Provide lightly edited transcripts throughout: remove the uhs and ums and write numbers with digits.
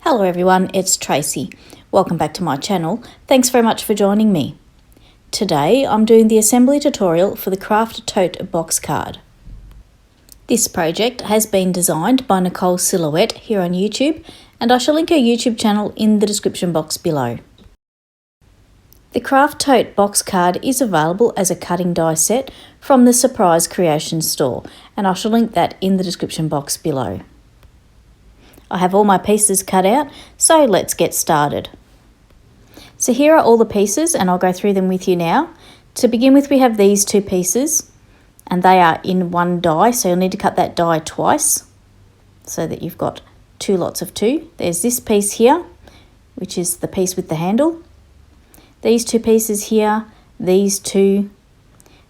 Hello everyone, it's Tracy. Welcome back to my channel. Thanks very much for joining me. Today I'm doing the assembly tutorial for the Craft Tote Box Card. This project has been designed by Nicole Silhouette here on YouTube, and I shall link her YouTube channel in the description box below. The Craft Tote Box Card is available as a cutting die set from the Surprise Creations store, and I shall link that in the description box below. I have all my pieces cut out, so let's get started. So here are all the pieces and I'll go through them with you now. To begin with, we have these two pieces and they are in one die, so you'll need to cut that die twice so that you've got two lots of two. There's this piece here, which is the piece with the handle. These two pieces here, these two.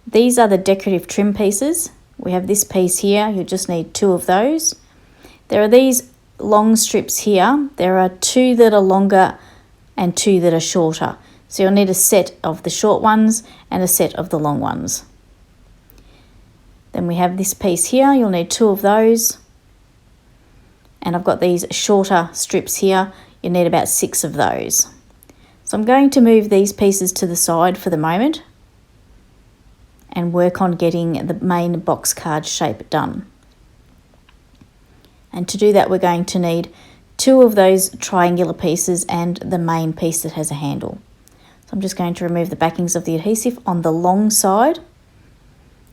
These are the decorative trim pieces. We have this piece here, you'll just need two of those. There are these long strips here. There are two that are longer and two that are shorter, so you'll need a set of the short ones and a set of the long ones. Then we have this piece here, you'll need two of those, and I've got these shorter strips here, you need about 6 of those. So I'm going to move these pieces to the side for the moment and work on getting the main box card shape done. And to do that, we're going to need 2 of those triangular pieces and the main piece that has a handle. So I'm just going to remove the backings of the adhesive on the long side,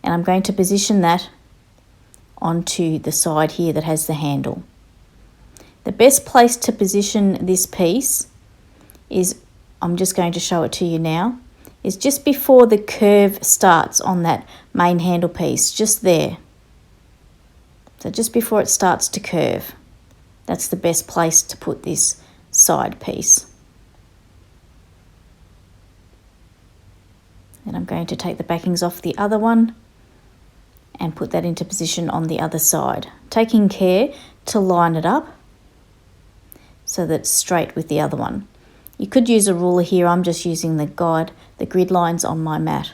and I'm going to position that onto the side here that has the handle. The best place to position this piece is, I'm just going to show it to you now, is just before the curve starts on that main handle piece, just there. So just before it starts to curve, that's the best place to put this side piece. Then I'm going to take the backings off the other one and put that into position on the other side, taking care to line it up so that it's straight with the other one. You could use a ruler here, I'm just using the grid lines on my mat.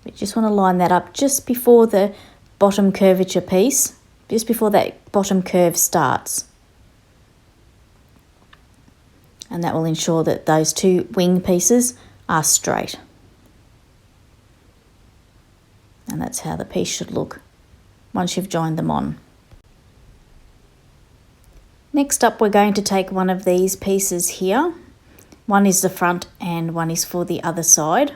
You just want to line that up just before the bottom curvature piece, just before that bottom curve starts. And that will ensure that those two wing pieces are straight. And that's how the piece should look once you've joined them on. Next up, we're going to take one of these pieces here. One is the front and one is for the other side.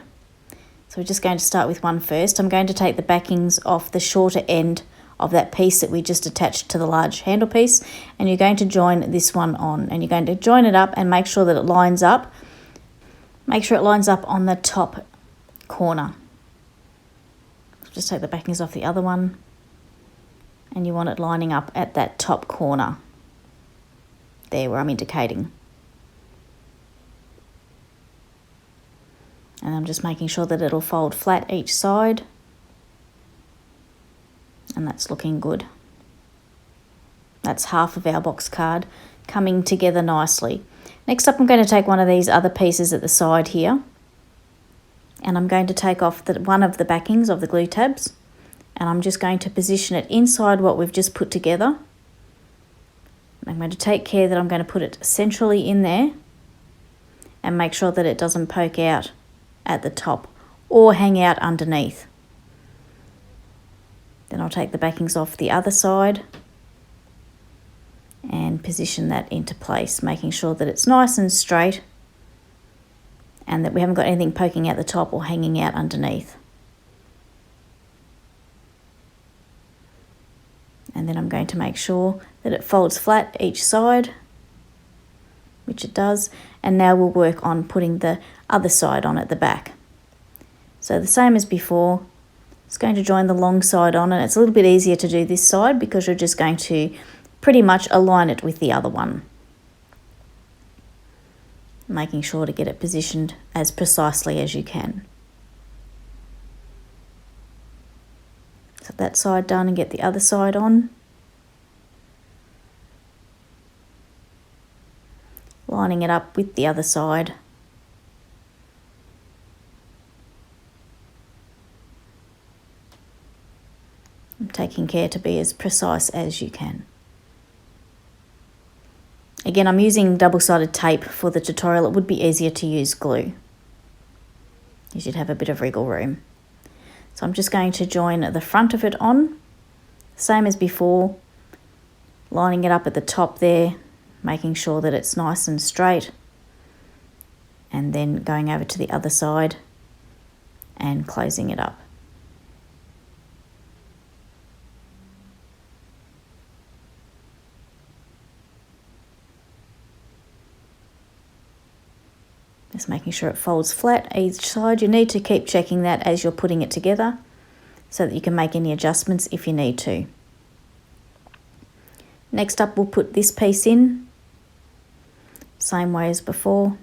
So we're just going to start with one first. I'm going to take the backings off the shorter end of that piece that we just attached to the large handle piece, and you're going to join this one on, and you're going to join it up and make sure that it lines up. Make sure it lines up on the top corner. Just take the backings off the other one, and you want it lining up at that top corner there where I'm indicating. And I'm just making sure that it'll fold flat each side, and that's looking good. That's half of our box card coming together nicely. Next up, I'm going to take one of these other pieces at the side here, and I'm going to take off one of the backings of the glue tabs, and I'm just going to position it inside what we've just put together. I'm going to take care that I'm going to put it centrally in there and make sure that it doesn't poke out at the top or hang out underneath. Then I'll take the backings off the other side and position that into place, making sure that it's nice and straight and that we haven't got anything poking out the top or hanging out underneath. And then I'm going to make sure that it folds flat each side, which it does, and now we'll work on putting the other side on at the back. So the same as before, it's going to join the long side on, and it's a little bit easier to do this side because you're just going to pretty much align it with the other one, making sure to get it positioned as precisely as you can. So that side done and get the other side on. Lining it up with the other side. I'm taking care to be as precise as you can. Again, I'm using double-sided tape for the tutorial. It would be easier to use glue. You should have a bit of wriggle room. So I'm just going to join the front of it on, same as before, lining it up at the top there, making sure that it's nice and straight, and then going over to the other side and closing it up. Just making sure it folds flat each side. You need to keep checking that as you're putting it together so that you can make any adjustments if you need to. Next up, we'll put this piece in, same way as before.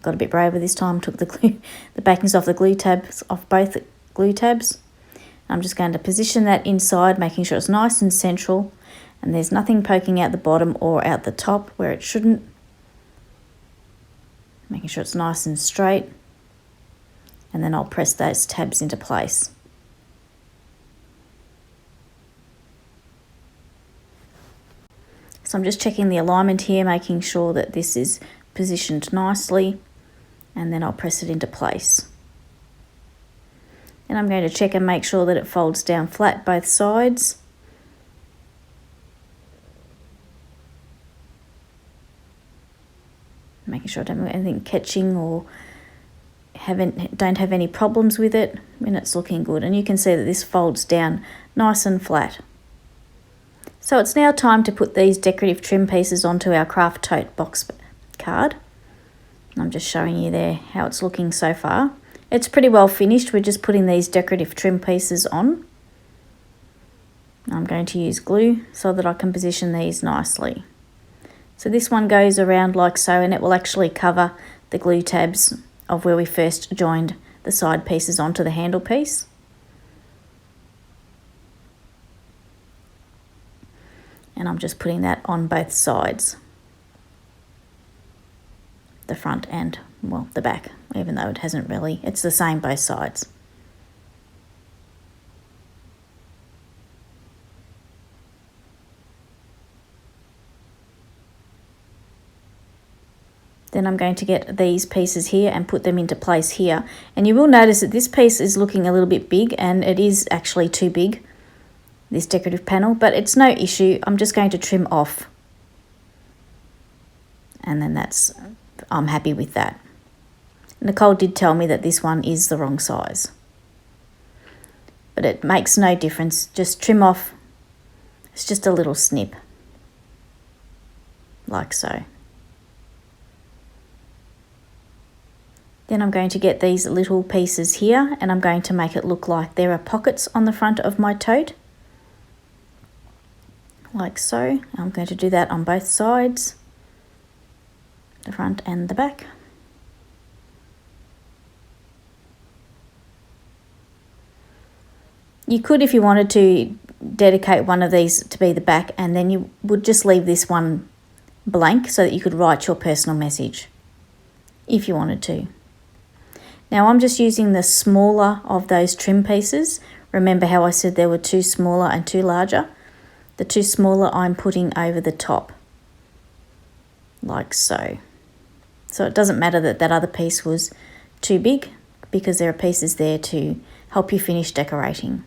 Got a bit braver this time, took the backings off the glue tabs, off both glue tabs. I'm just going to position that inside, making sure it's nice and central and there's nothing poking out the bottom or out the top where it shouldn't. Making sure it's nice and straight, and then I'll press those tabs into place. So I'm just checking the alignment here, making sure that this is positioned nicely, and then I'll press it into place. Then I'm going to check and make sure that it folds down flat both sides. Making sure I don't have anything catching or don't have any problems with it, and it's looking good. And you can see that this folds down nice and flat. So it's now time to put these decorative trim pieces onto our Craft Tote Box Card. I'm just showing you there how it's looking so far. It's pretty well finished. We're just putting these decorative trim pieces on. I'm going to use glue so that I can position these nicely. So this one goes around like so, and it will actually cover the glue tabs of where we first joined the side pieces onto the handle piece. And I'm just putting that on both sides. The front and, well, the back, even though it hasn't really, it's the same both sides. Then I'm going to get these pieces here and put them into place here. And you will notice that this piece is looking a little bit big, and it is actually too big, this decorative panel, but it's no issue. I'm just going to trim off. And then I'm happy with that. Nicole did tell me that this one is the wrong size. But it makes no difference. Just trim off. It's just a little snip. Like so. Then I'm going to get these little pieces here, and I'm going to make it look like there are pockets on the front of my tote. Like so. I'm going to do that on both sides, the front and the back. You could, if you wanted to, dedicate one of these to be the back, and then you would just leave this one blank so that you could write your personal message if you wanted to. Now I'm just using the smaller of those trim pieces. Remember how I said there were two smaller and two larger? The two smaller I'm putting over the top, like so. So it doesn't matter that that other piece was too big, because there are pieces there to help you finish decorating.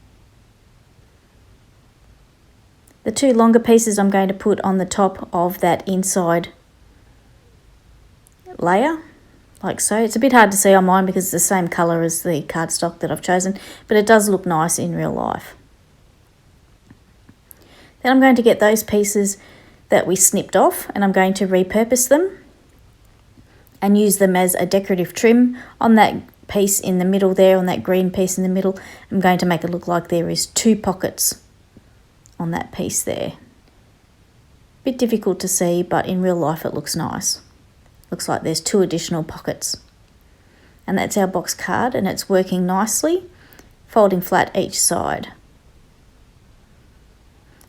The two longer pieces I'm going to put on the top of that inside layer, like so. It's a bit hard to see on mine because it's the same colour as the cardstock that I've chosen, but it does look nice in real life. Then I'm going to get those pieces that we snipped off, and I'm going to repurpose them and use them as a decorative trim on that piece in the middle there, on that green piece in the middle. I'm going to make it look like there is two pockets on that piece there. Bit difficult to see, but in real life it looks nice. Looks like there's two additional pockets. And that's our box card, and it's working nicely, folding flat each side.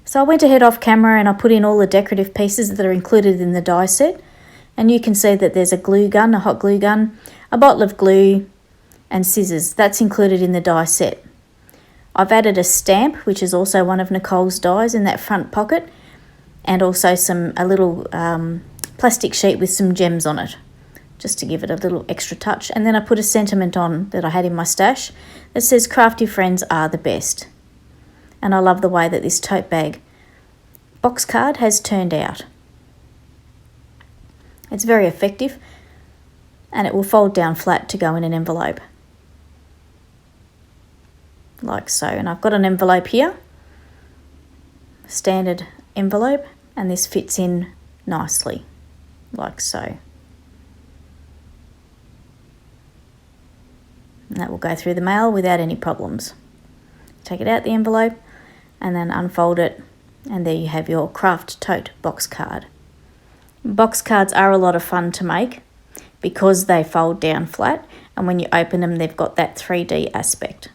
So I went ahead off camera and I put in all the decorative pieces that are included in the die set, and you can see that there's a glue gun, a hot glue gun, a bottle of glue and scissors. That's included in the die set. I've added a stamp, which is also one of Nicole's dies, in that front pocket, and also a little plastic sheet with some gems on it, just to give it a little extra touch. And then I put a sentiment on that I had in my stash that says crafty friends are the best. And I love the way that this tote bag box card has turned out. It's very effective, and it will fold down flat to go in an envelope, like so. And I've got an envelope here, standard envelope, and this fits in nicely, like so. And that will go through the mail without any problems. Take it out the envelope and then unfold it, and there you have your Craft Tote Box Card. Box cards are a lot of fun to make because they fold down flat, and when you open them they've got that 3D aspect.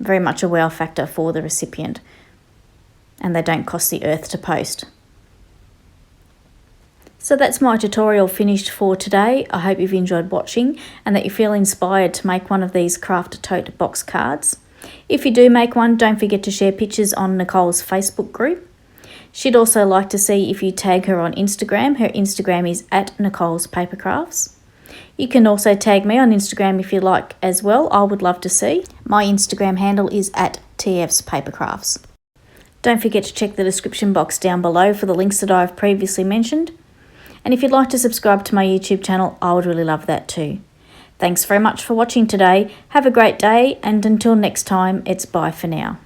Very much a wow factor for the recipient, and they don't cost the earth to post. So that's my tutorial finished for today. I hope you've enjoyed watching and that you feel inspired to make one of these Craft Tote Box Cards. If you do make one, don't forget to share pictures on Nicole's Facebook group. She'd also like to see if you tag her on Instagram. Her Instagram is @NicolesPaperCrafts. You can also tag me on Instagram if you like as well. I would love to see. My Instagram handle is @TFsPaperCrafts. Don't forget to check the description box down below for the links that I've previously mentioned. And if you'd like to subscribe to my YouTube channel, I would really love that too. Thanks very much for watching today. Have a great day, and until next time, it's bye for now.